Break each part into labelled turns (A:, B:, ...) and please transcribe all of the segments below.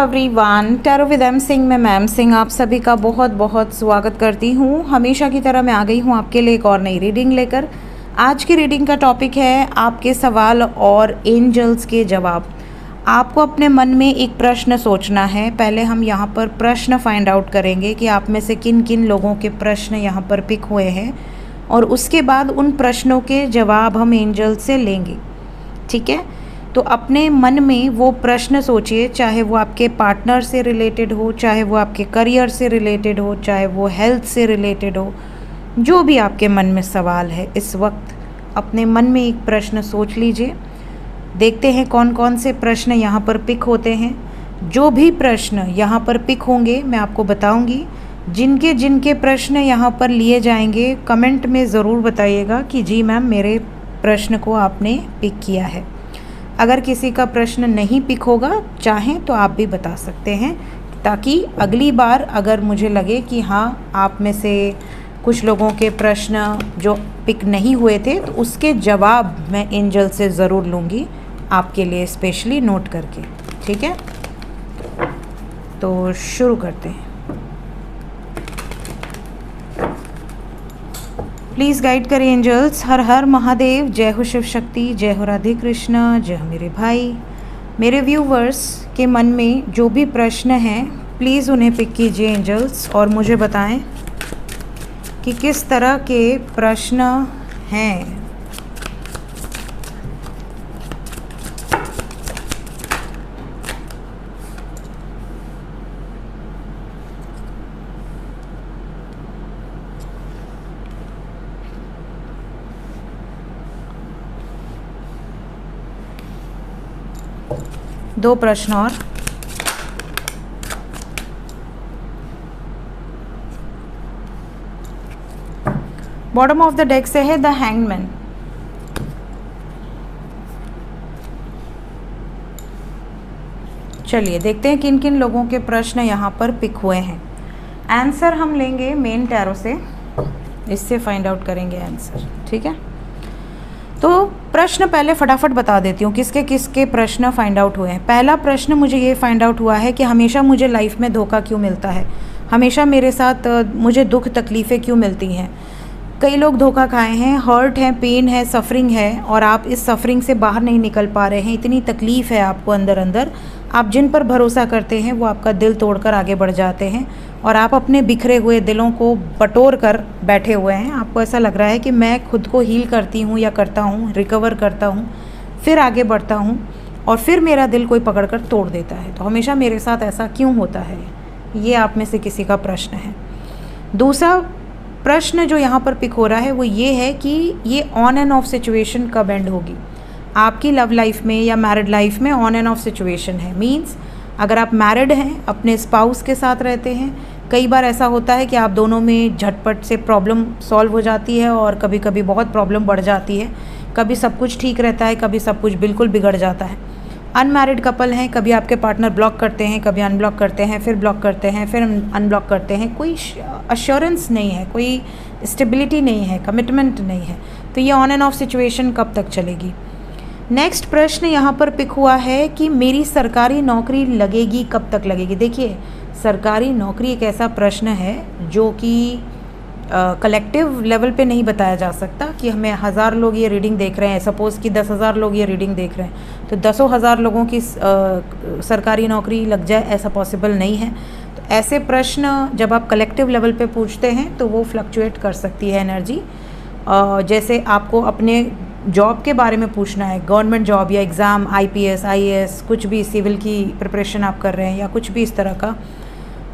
A: Everyone, tarot with M Singh में ma'am Singh आप सभी का बहुत बहुत स्वागत करती हूँ। हमेशा की तरह मैं आ गई हूँ आपके लिए एक और नई रीडिंग लेकर। आज की रीडिंग का टॉपिक है आपके सवाल और एंजल्स के जवाब। आपको अपने मन में एक प्रश्न सोचना है। पहले हम यहाँ पर प्रश्न फाइंड आउट करेंगे कि आप में से किन किन लोगों के प्रश्न यहाँ पर पिक हुए हैं और उसके बाद उन प्रश्नों के जवाब हम एंजल से लेंगे। ठीक है, तो अपने मन में वो प्रश्न सोचिए, चाहे वो आपके पार्टनर से रिलेटेड हो, चाहे वो आपके करियर से रिलेटेड हो, चाहे वो हेल्थ से रिलेटेड हो। जो भी आपके मन में सवाल है इस वक्त अपने मन में एक प्रश्न सोच लीजिए। देखते हैं कौन कौन से प्रश्न यहाँ पर पिक होते हैं। जो भी प्रश्न यहाँ पर पिक होंगे मैं आपको बताऊँगी। जिनके जिनके प्रश्न यहाँ पर लिए जाएंगे कमेंट में ज़रूर बताइएगा कि जी मैम मेरे प्रश्न को आपने पिक किया है। अगर किसी का प्रश्न नहीं पिक होगा चाहें तो आप भी बता सकते हैं, ताकि अगली बार अगर मुझे लगे कि हाँ आप में से कुछ लोगों के प्रश्न जो पिक नहीं हुए थे तो उसके जवाब मैं एंजल से ज़रूर लूँगी आपके लिए स्पेशली नोट करके। ठीक है, तो शुरू करते हैं। प्लीज़ गाइड करें एंजल्स। हर हर महादेव, जय हो शिव शक्ति, जय हो राधे कृष्णा, जय हो मेरे भाई। मेरे व्यूवर्स के मन में जो भी प्रश्न हैं प्लीज़ उन्हें पिक कीजिए एंजल्स और मुझे बताएं कि किस तरह के प्रश्न हैं। दो प्रश्न और। बॉटम ऑफ द डेक से है द हैंगमैन। चलिए देखते हैं किन किन लोगों के प्रश्न यहाँ पर पिक हुए हैं। आंसर हम लेंगे मेन टैरो से, इससे फाइंड आउट करेंगे आंसर। ठीक है, तो प्रश्न पहले फटाफट बता देती हूँ किसके किसके प्रश्न फाइंड आउट हुए हैं। पहला प्रश्न मुझे ये फाइंड आउट हुआ है कि हमेशा मुझे लाइफ में धोखा क्यों मिलता है, हमेशा मेरे साथ मुझे दुख तकलीफ़ें क्यों मिलती हैं। कई लोग धोखा खाए हैं, हर्ट है, पेन है, सफरिंग है और आप इस सफरिंग से बाहर नहीं निकल पा रहे हैं। इतनी तकलीफ़ है आपको अंदर अंदर। आप जिन पर भरोसा करते हैं वो आपका दिल तोड़कर आगे बढ़ जाते हैं और आप अपने बिखरे हुए दिलों को बटोर कर बैठे हुए हैं। आपको ऐसा लग रहा है कि मैं खुद को हील करती हूँ या करता हूँ, रिकवर करता हूँ, फिर आगे बढ़ता हूँ और फिर मेरा दिल कोई पकड़ कर तोड़ देता है। तो हमेशा मेरे साथ ऐसा क्यों होता है, ये आप में से किसी का प्रश्न है। दूसरा प्रश्न जो यहाँ पर पिक हो रहा है वो ये है कि ये ऑन एंड ऑफ सिचुएशन कब एंड होगी। आपकी लव लाइफ में या मैरिड लाइफ में ऑन एंड ऑफ सिचुएशन है। मीन्स अगर आप मैरिड हैं, अपने स्पाउस के साथ रहते हैं, कई बार ऐसा होता है कि आप दोनों में झटपट से प्रॉब्लम सॉल्व हो जाती है और कभी कभी बहुत प्रॉब्लम बढ़ जाती है। कभी सब कुछ ठीक रहता है, कभी सब कुछ बिल्कुल बिगड़ जाता है। अनमैरिड कपल हैं, कभी आपके पार्टनर ब्लॉक करते हैं, कभी अनब्लॉक करते हैं, फिर ब्लॉक करते हैं, फिर अनब्लॉक करते हैं। कोई अश्योरेंस नहीं है, कोई स्टेबिलिटी नहीं है, कमिटमेंट नहीं है। तो ये ऑन एंड ऑफ सिचुएशन कब तक चलेगी। नेक्स्ट प्रश्न यहाँ पर पिक हुआ है कि मेरी सरकारी नौकरी लगेगी, कब तक लगेगी। देखिए, सरकारी नौकरी एक ऐसा प्रश्न है जो कि कलेक्टिव लेवल पे नहीं बताया जा सकता कि हमें 1000 लोग ये रीडिंग देख रहे हैं। सपोज़ कि 10,000 लोग ये रीडिंग देख रहे हैं तो 10,000 लोगों की सरकारी नौकरी लग जाए, ऐसा पॉसिबल नहीं है। तो ऐसे प्रश्न जब आप कलेक्टिव लेवल पे पूछते हैं तो वो फ्लक्चुएट कर सकती है एनर्जी। जैसे आपको अपने जॉब के बारे में पूछना है, गवर्नमेंट जॉब या एग्ज़ाम, IPS, IAS, कुछ भी सिविल की प्रिपरेशन आप कर रहे हैं या कुछ भी इस तरह का,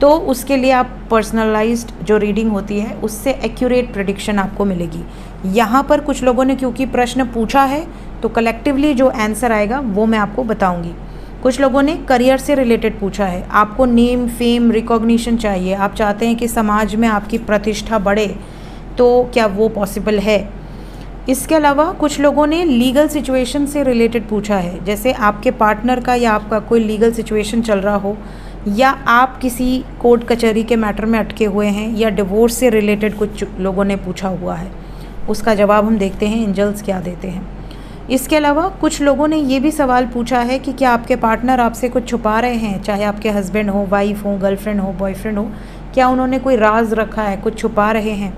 A: तो उसके लिए आप पर्सनलाइज्ड जो रीडिंग होती है उससे एक्यूरेट प्रेडिक्शन आपको मिलेगी। यहाँ पर कुछ लोगों ने क्योंकि प्रश्न पूछा है तो कलेक्टिवली जो आंसर आएगा वो मैं आपको बताऊँगी। कुछ लोगों ने करियर से रिलेटेड पूछा है, आपको नेम, फेम, रिकॉग्निशन चाहिए, आप चाहते हैं कि समाज में आपकी प्रतिष्ठा बढ़े, तो क्या वो पॉसिबल है। इसके अलावा कुछ लोगों ने लीगल सिचुएशन से रिलेटेड पूछा है, जैसे आपके पार्टनर का या आपका कोई लीगल सिचुएशन चल रहा हो या आप किसी कोर्ट कचहरी के मैटर में अटके हुए हैं या डिवोर्स से रिलेटेड कुछ लोगों ने पूछा हुआ है। उसका जवाब हम देखते हैं एंजल्स क्या देते हैं। इसके अलावा कुछ लोगों ने ये भी सवाल पूछा है कि क्या आपके पार्टनर आपसे कुछ छुपा रहे हैं, चाहे आपके हस्बैंड हो, वाइफ हो, गर्लफ्रेंड हो, बॉयफ्रेंड हो, क्या उन्होंने कोई राज रखा है, कुछ छुपा रहे हैं।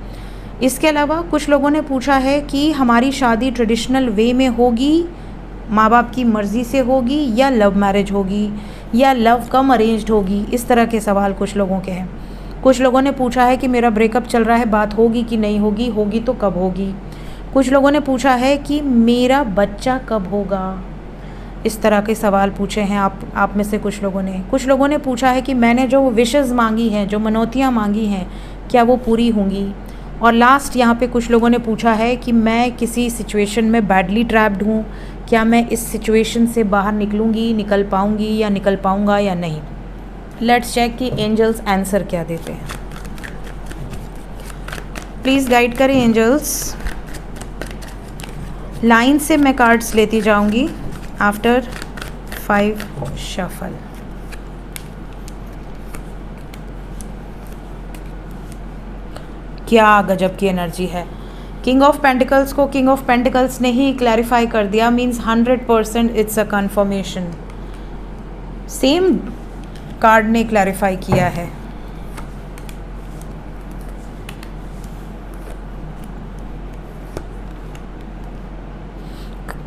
A: इसके अलावा कुछ लोगों ने पूछा है कि हमारी शादी ट्रेडिशनल वे में होगी, माँ बाप की मर्ज़ी से होगी, या लव मैरिज होगी, या लव कम अरेंज्ड होगी। इस तरह के सवाल कुछ लोगों के हैं। कुछ लोगों ने पूछा है कि मेरा ब्रेकअप चल रहा है, बात होगी कि नहीं होगी, होगी तो कब होगी। कुछ लोगों ने पूछा है कि मेरा बच्चा कब होगा। इस तरह के सवाल पूछे हैं आप में से कुछ लोगों ने पूछा है कि मैंने जो विशेज़ मांगी हैं, जो मनौतियाँ मांगी हैं, क्या वो पूरी होंगी। और लास्ट यहाँ पे कुछ लोगों ने पूछा है कि मैं किसी सिचुएशन में बैडली ट्रैप्ड हूँ, क्या मैं इस सिचुएशन से बाहर निकल पाऊँगी या निकल पाऊँगा या नहीं। लेट्स चेक कि एंजल्स आंसर क्या देते हैं। प्लीज़ गाइड करें एंजल्स। लाइन से मैं कार्ड्स लेती जाऊंगी आफ्टर 5 शफल। क्या गजब की एनर्जी है। किंग ऑफ पेंटिकल्स को किंग ऑफ पेंटिकल्स ने ही क्लैरिफाई कर दिया, means 100% it's a conformation. Same card ने क्लैरिफाई किया है।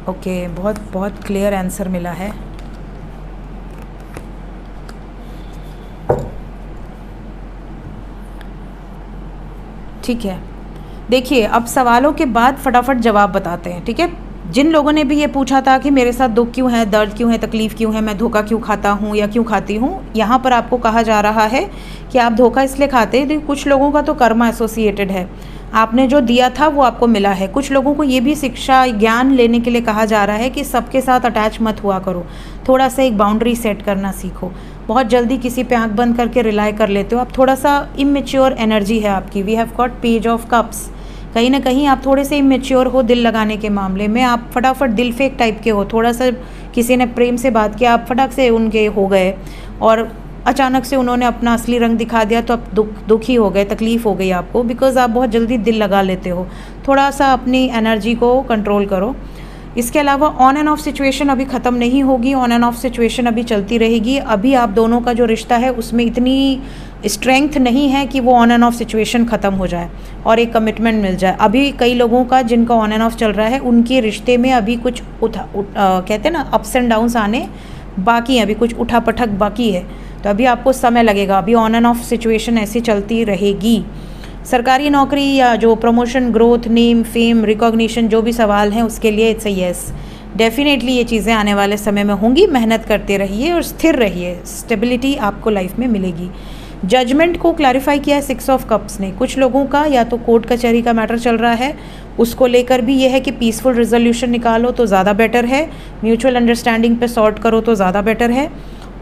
A: ओके, बहुत क्लियर आंसर मिला है। ठीक है, देखिए अब सवालों के बाद फटाफट जवाब बताते हैं। ठीक है, जिन लोगों ने भी ये पूछा था कि मेरे साथ दुख क्यों है, दर्द क्यों है, तकलीफ़ क्यों है, मैं धोखा क्यों खाता हूँ या क्यों खाती हूँ, यहाँ पर आपको कहा जा रहा है कि आप धोखा इसलिए खाते हैं, कुछ लोगों का तो कर्मा एसोसिएटेड है, आपने जो दिया था वो आपको मिला है। कुछ लोगों को ये भी शिक्षा ज्ञान लेने के लिए कहा जा रहा है कि सबके साथ अटैच मत हुआ करो, थोड़ा सा एक बाउंड्री सेट करना सीखो। बहुत जल्दी किसी पे आंख बंद करके रिलाई कर लेते हो आप, थोड़ा सा इमेच्योर एनर्जी है आपकी। We have got page of cups, कहीं ना कहीं आप थोड़े से इमेच्योर हो दिल लगाने के मामले में। आप फटाफट दिल फेंक टाइप के हो, थोड़ा सा किसी ने प्रेम से बात किया, आप फटाक से उनके हो गए और अचानक से उन्होंने अपना असली रंग दिखा दिया तो आप दुखी हो गए, तकलीफ़ हो गई आपको, बिकॉज़ आप बहुत जल्दी दिल लगा लेते हो। थोड़ा सा अपनी एनर्जी को कंट्रोल करो। इसके अलावा ऑन एंड ऑफ सिचुएशन अभी ख़त्म नहीं होगी, ऑन एंड ऑफ सिचुएशन अभी चलती रहेगी। अभी आप दोनों का जो रिश्ता है उसमें इतनी स्ट्रेंथ नहीं है कि वो ऑन एंड ऑफ सिचुएशन ख़त्म हो जाए और एक कमिटमेंट मिल जाए। अभी कई लोगों का जिनका ऑन एंड ऑफ चल रहा है उनके रिश्ते में अभी कुछ कहते हैं ना अप्स एंड डाउन्स आने बाकी हैं, अभी कुछ उठा पटक बाकी है, तो अभी आपको समय लगेगा। अभी ऑन एंड ऑफ सिचुएशन ऐसी चलती रहेगी। सरकारी नौकरी या जो promotion, growth, name, fame, recognition जो भी सवाल हैं उसके लिए इट्स अ येस, डेफिनेटली ये चीज़ें आने वाले समय में होंगी। मेहनत करते रहिए और स्थिर रहिए, स्टेबिलिटी आपको लाइफ में मिलेगी। जजमेंट को क्लैरिफाई किया है 6 ऑफ कप्स ने। कुछ लोगों का या तो कोर्ट कचहरी का मैटर चल रहा है, उसको लेकर भी ये है कि पीसफुल रिजोल्यूशन निकालो तो ज़्यादा बेटर है, म्यूचुअल अंडरस्टैंडिंग पे सॉर्ट करो तो ज़्यादा बेटर है।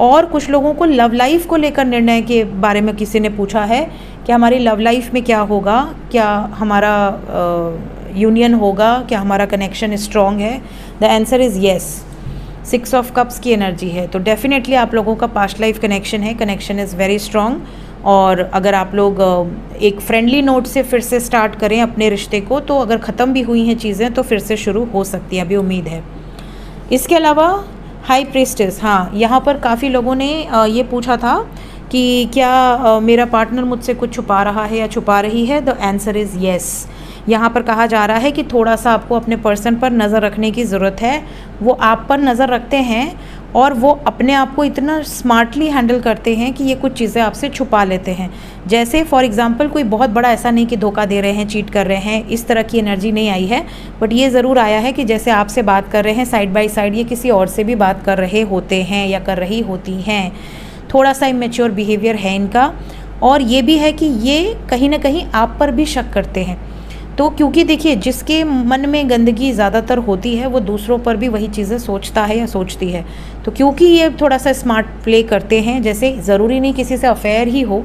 A: और कुछ लोगों को लव लाइफ को लेकर निर्णय के बारे में किसी ने पूछा है कि हमारी लव लाइफ में क्या होगा, क्या हमारा यूनियन होगा, क्या हमारा कनेक्शन स्ट्रॉन्ग है। The answer is yes. 6 of cups की एनर्जी है, तो डेफिनेटली आप लोगों का पास्ट लाइफ कनेक्शन है, कनेक्शन इज़ वेरी स्ट्रॉन्ग। और अगर आप लोग एक फ्रेंडली नोट से फिर से स्टार्ट करें अपने रिश्ते को, तो अगर ख़त्म भी हुई हैं चीज़ें तो फिर से शुरू हो सकती हैं, अभी उम्मीद है। इसके अलावा हाई प्रीस्टेस, हाँ, यहाँ पर काफ़ी लोगों ने ये पूछा था कि क्या मेरा पार्टनर मुझसे कुछ छुपा रहा है या छुपा रही है। The answer is yes. यहाँ पर कहा जा रहा है कि थोड़ा सा आपको अपने पर्सन पर नज़र रखने की ज़रूरत है। वो आप पर नज़र रखते हैं और वो अपने आप को इतना स्मार्टली हैंडल करते हैं कि ये कुछ चीज़ें आपसे छुपा लेते हैं। जैसे फॉर एग्जांपल कोई बहुत बड़ा ऐसा नहीं कि धोखा दे रहे हैं, चीट कर रहे हैं, इस तरह की एनर्जी नहीं आई है, बट ये ज़रूर आया है कि जैसे आपसे बात कर रहे हैं साइड बाय साइड ये किसी और से भी बात कर रहे होते हैं या कर रही होती हैं। थोड़ा सा इमेच्योर बिहेवियर है इनका। और ये भी है कि ये कहीं ना कहीं आप पर भी शक करते हैं। तो क्योंकि देखिए जिसके मन में गंदगी ज़्यादातर होती है वो दूसरों पर भी वही चीज़ें सोचता है या सोचती है। तो क्योंकि ये थोड़ा सा स्मार्ट प्ले करते हैं, जैसे ज़रूरी नहीं किसी से अफेयर ही हो,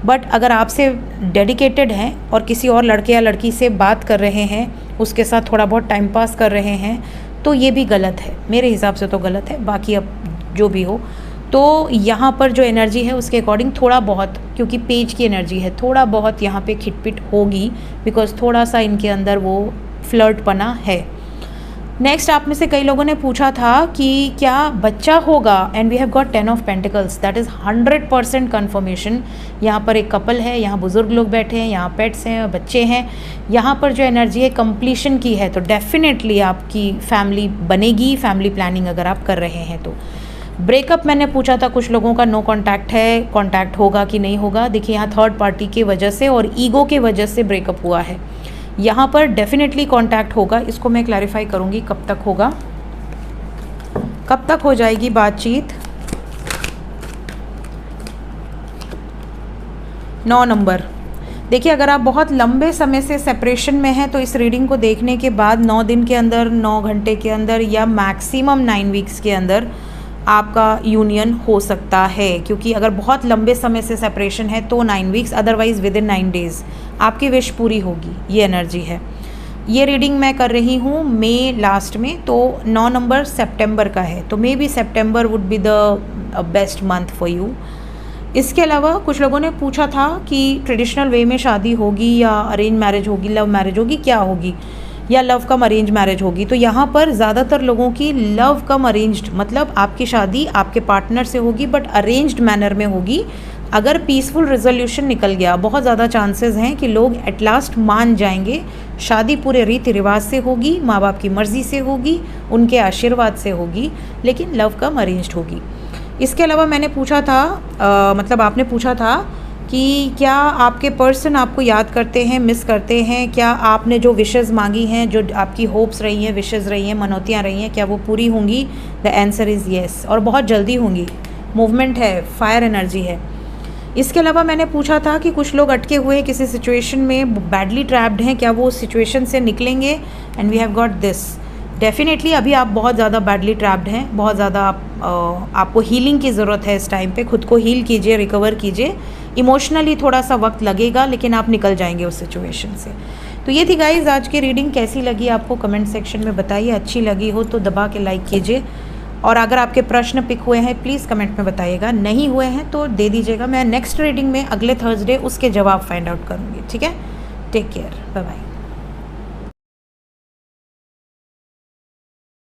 A: बट अगर आपसे डेडिकेटेड हैं और किसी और लड़के या लड़की से बात कर रहे हैं, उसके साथ थोड़ा बहुत टाइम पास कर रहे हैं, तो ये भी गलत है, मेरे हिसाब से तो गलत है। बाकी अब जो भी हो, तो यहाँ पर जो एनर्जी है उसके अकॉर्डिंग थोड़ा बहुत, क्योंकि पेज की एनर्जी है, थोड़ा बहुत यहाँ पे खिटपिट होगी, बिकॉज थोड़ा सा इनके अंदर वो फ्लर्टपना है। नेक्स्ट आप में से कई लोगों ने पूछा था कि क्या बच्चा होगा, and we have got 10 of pentacles, that is 100% confirmation. यहाँ पर एक कपल है, यहाँ बुज़ुर्ग लोग बैठे हैं, यहाँ पेट्स हैं, बच्चे हैं, यहाँ पर जो एनर्जी है कंप्लीशन की है, तो डेफिनेटली आपकी फैमिली बनेगी, फैमिली प्लानिंग अगर आप कर रहे हैं तो। ब्रेकअप मैंने पूछा था, कुछ लोगों का नो कॉन्टैक्ट है, कॉन्टैक्ट होगा कि नहीं होगा। देखिए यहाँ थर्ड पार्टी की वजह से और ईगो के वजह से ब्रेकअप हुआ है, यहाँ पर डेफिनेटली कांटेक्ट होगा। इसको मैं क्लैरिफाई करूँगी कब तक होगा, कब तक हो जाएगी बातचीत। 9 नंबर। देखिए अगर आप बहुत लंबे समय से सेपरेशन में हैं तो इस रीडिंग को देखने के बाद 9 दिन के अंदर, 9 घंटे के अंदर या मैक्सिमम 9 वीक्स के अंदर आपका यूनियन हो सकता है, क्योंकि अगर बहुत लंबे समय से सेपरेशन है तो 9 weeks, otherwise with in 9 days आपकी विश पूरी होगी, ये एनर्जी है। ये रीडिंग मैं कर रही हूँ मई लास्ट में, तो 9 नंबर सितंबर का है, तो may be September would be the best month for you. इसके अलावा कुछ लोगों ने पूछा था कि ट्रेडिशनल वे में शादी होगी या अरेंज मैरिज होगी, लव मैरिज होगी, क्या होगी, या लव कम अरेंज मैरिज होगी। तो यहाँ पर ज़्यादातर लोगों की लव कम अरेंज्ड, मतलब आपकी शादी आपके पार्टनर से होगी बट अरेंज्ड मैनर में होगी। अगर पीसफुल रिजोल्यूशन निकल गया, बहुत ज़्यादा चांसेस हैं कि लोग एट लास्ट मान जाएंगे। शादी पूरे रीति रिवाज से होगी, माँ बाप की मर्ज़ी से होगी, उनके आशीर्वाद से होगी, लेकिन लव कम अरेंज्ड होगी। इसके अलावा मैंने पूछा था, मतलब आपने पूछा था कि क्या आपके पर्सन आपको याद करते हैं, मिस करते हैं, क्या आपने जो विशेज़ मांगी हैं, जो आपकी होप्स रही हैं, विशेज़ रही हैं, मनौतियाँ रही हैं, क्या वो पूरी होंगी? द आंसर इज़ येस, और बहुत जल्दी होंगी। मूवमेंट है, फायर एनर्जी है। इसके अलावा मैंने पूछा था कि कुछ लोग अटके हुए किसी सिचुएशन में, बैडली ट्रैप्ड हैं, क्या वो सिचुएशन से निकलेंगे? And we have got this. Definitely अभी आप बहुत ज़्यादा बैडली ट्रैप्ड हैं, बहुत ज़्यादा आपको हीलिंग की ज़रूरत है इस टाइम पे। खुद को हील कीजिए, रिकवर कीजिए। इमोशनली थोड़ा सा वक्त लगेगा, लेकिन आप निकल जाएंगे उस सिचुएशन से। तो ये थी गाइज़ आज की रीडिंग। कैसी लगी आपको कमेंट सेक्शन में बताइए। अच्छी लगी हो तो दबा के लाइक कीजिए, और अगर आपके प्रश्न पिक हुए हैं प्लीज़ कमेंट में बताइएगा, नहीं हुए हैं तो दे दीजिएगा। मैं नेक्स्ट रीडिंग में अगले थर्सडे उसके जवाब फाइंड आउट करूँगी। ठीक है, टेक केयर, बाय बाय।